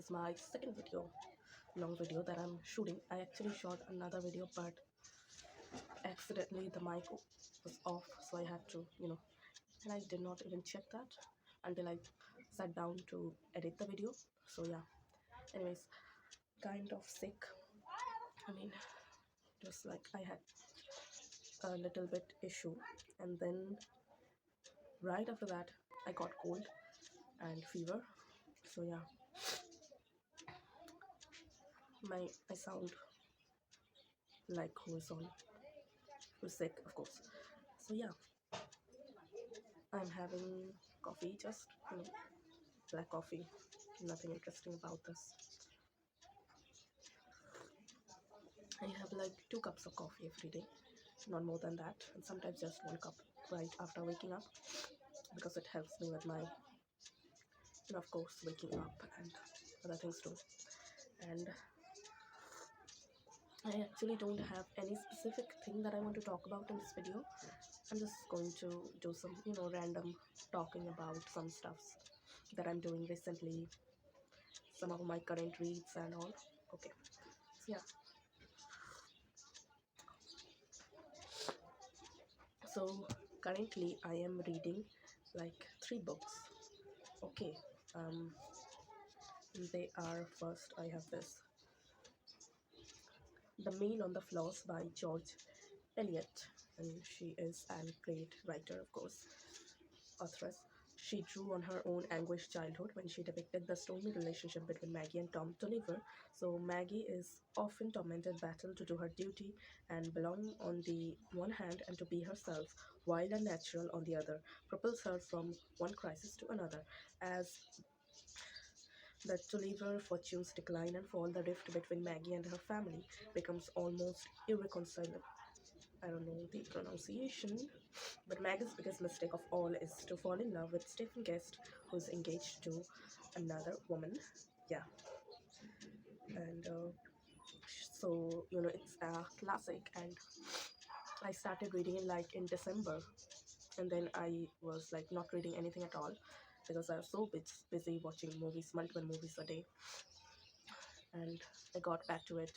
is my second long video that I'm shooting. I actually shot another video, but accidentally the mic was off, so I had to, and I did not even check that until I sat down to edit the video. So yeah, anyways, kind of sick. I mean, it was like I had a little bit issue, and then right after that I got cold and fever. So yeah, I sound like who's sick, of course. So yeah, I'm having coffee, just black coffee. Nothing interesting about this. I have like 2 cups of coffee every day, not more than that, and sometimes just 1 cup right after waking up, because it helps me with my, of course, waking up and other things too. And I actually don't have any specific thing that I want to talk about in this video. I'm just going to do some, random talking about some stuffs that I'm doing recently, some of my current reads and all. Okay, so yeah. So currently I am reading like 3 books. Okay, um, they are, first I have this, The Meal on the Floors by George Eliot, and she is a great writer, of course, authoress. She drew on her own anguished childhood when she depicted the stormy relationship between Maggie and Tom Tolliver. So Maggie is often tormented battle to do her duty and belong on the one hand and to be herself, wild and natural on the other, propels her from one crisis to another. As the Tolliver fortunes decline and fall, the rift between Maggie and her family becomes almost irreconcilable. I don't know the pronunciation, but Maggie's biggest mistake of all is to fall in love with Stephen Guest, who's engaged to another woman. Yeah, and so it's a classic, and I started reading it like in December, and then I was like not reading anything at all because I was so busy watching movies, multiple movies a day, and I got back to it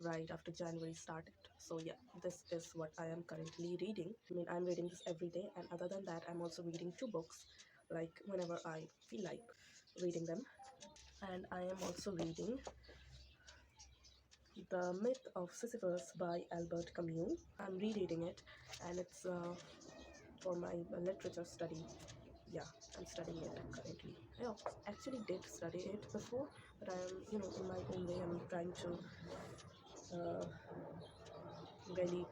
right after January started. So yeah, this is what I am currently reading. I mean, I'm reading this every day, and other than that, I'm also reading 2 books, like whenever I feel like reading them. And I am also reading The Myth of Sisyphus by Albert Camus. I'm rereading it, and it's for my literature study. Yeah, I'm studying it currently. I actually did study it before, but I'm, in my own way, I'm trying to really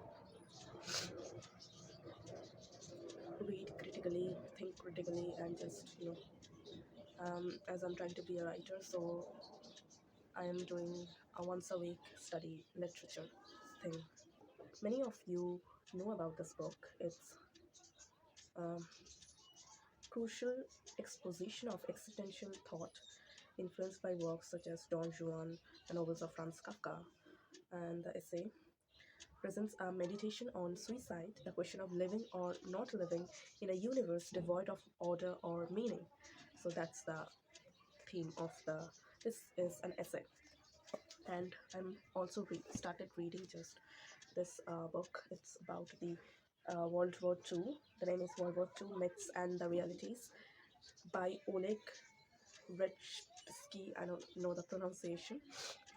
read critically, think critically, and just, as I'm trying to be a writer, so I am doing a once a week study literature thing. Many of you know about this book. It's a crucial exposition of existential thought influenced by works such as Don Juan, the novels of Franz Kafka, and the essay presents a meditation on suicide, the question of living or not living in a universe devoid of order or meaning. So that's the theme of this is an essay, and I'm also started reading just this book. It's about the World War II. The name is World War II: Myths and the Realities by Oleg Rechsky. I don't know the pronunciation.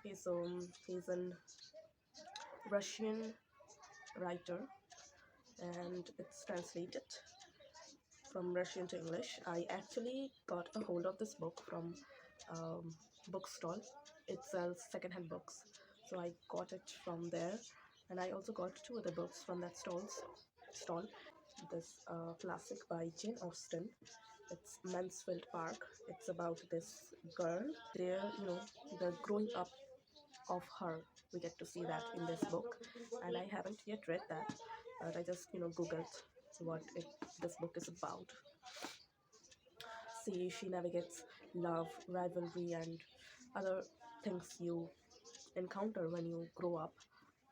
Okay, so he's a Russian writer, and it's translated from Russian to English. I actually got a hold of this book from bookstall. It sells secondhand books, so I got it from there, and I also got 2 other books from that stall. This classic by Jane Austen. It's Mansfield Park. It's about this girl. There, the growing up of her. We get to see that in this book, and I haven't yet read that, but I just googled what this book is about. See, she navigates love, rivalry, and other things you encounter when you grow up.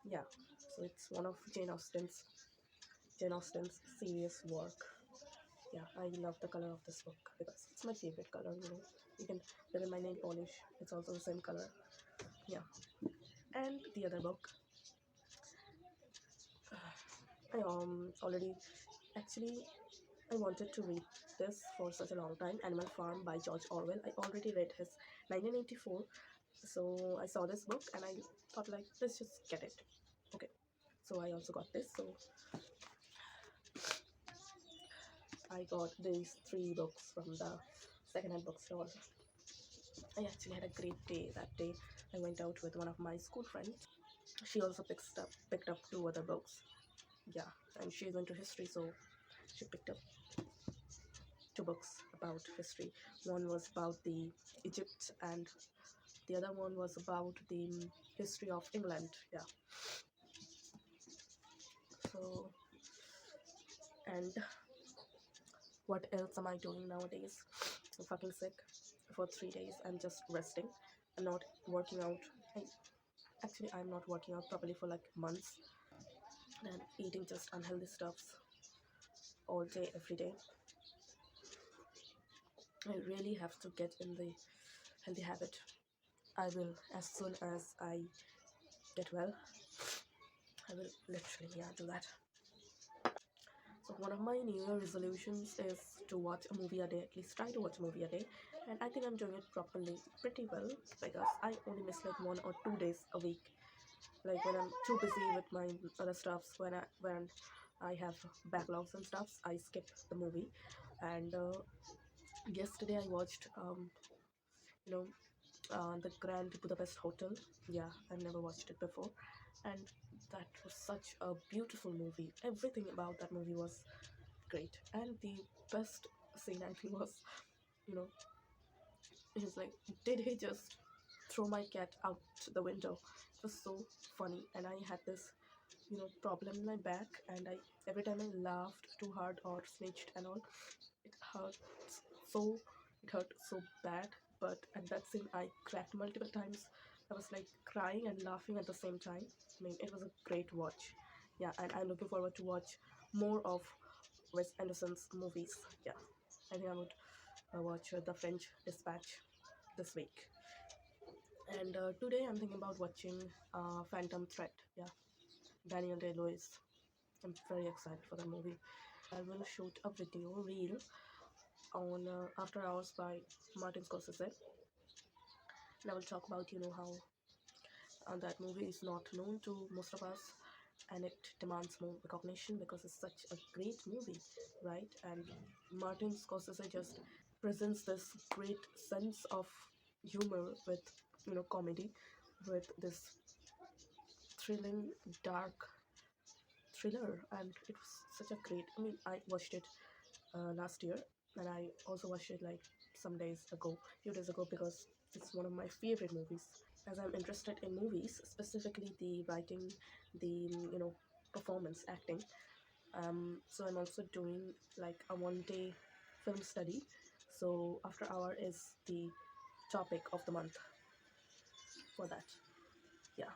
Yeah, so it's one of Jane Austen's serious work. Yeah, I love the color of this book because it's my favorite color. You can look at my nail polish, it's also the same color. Yeah, and the other book, I already actually I wanted to read this for such a long time. Animal Farm by George Orwell. I already read his 1984, so I saw this book and I thought like let's just get it. Okay, so I also got this. So I got these three books from the second-hand bookstore. I actually had a great day that day. I went out with one of my school friends. She also picked up two other books. Yeah, and she's into history, so she picked up two books about history. One was about the Egypt, and the other one was about the history of England. Yeah. So, and what else am I doing nowadays? I'm fucking sick for 3 days. I'm just resting. I'm not working out. I, I'm not working out properly for like months. And eating just unhealthy stuffs all day, every day. I really have to get in the healthy habit. I will, as soon as I get well, I will literally, yeah, do that. So one of my New Year resolutions is to watch a movie a day, at least try to watch a movie a day. And I think I'm doing it properly pretty well because I only miss like 1 or 2 days a week. Like when I'm too busy with my other stuffs, when I have backlogs and stuffs, I skip the movie. And yesterday I watched you know the Grand Budapest Hotel. Yeah, I've never watched it before, and that was such a beautiful movie. Everything about that movie was great, and the best scene I think was, you know, he's like, did he just throw my cat out the window? It was so funny, and I had this, problem in my back, and I every time I laughed too hard or snitched and all, it hurt so it hurt so bad. But at that scene I cracked multiple times. I was like crying and laughing at the same time. I mean, it was a great watch. Yeah, and I'm looking forward to watch more of Wes Anderson's movies. Yeah, I think I would watch The French Dispatch this week. And today I'm thinking about watching Phantom Thread. Yeah, Daniel Day Lewis. I'm very excited for that movie. I will shoot a video reel on After Hours by Martin Scorsese, and I will talk about how that movie is not known to most of us, and it demands more recognition because it's such a great movie, right? And Martin Scorsese just presents this great sense of humor with comedy, with this thrilling dark thriller, and it was such a great. I mean, I watched it last year, and I also watched it like some days ago, few days ago, because it's one of my favorite movies. As I'm interested in movies, specifically the writing, the performance, acting. So I'm also doing like a 1 day film study. So After Hour is the topic of the month for that. Yeah,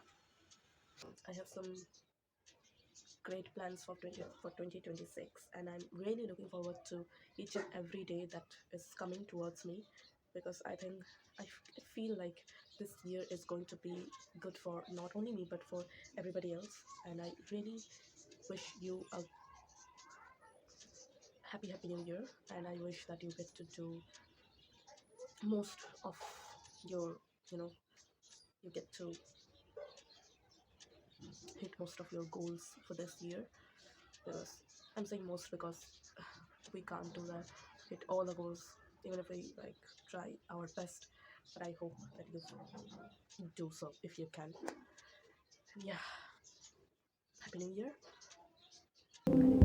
I have some great plans for 2026, and I'm really looking forward to each and every day that is coming towards me, because I think I feel like this year is going to be good for not only me but for everybody else. And I really wish you a happy new year, and I wish that you get to do most of your you know you get to hit most of your goals for this year. Because I'm saying most because we can't do that, hit all the goals, even if we like try our best. But I hope that you do so if you can. And yeah, happy new year.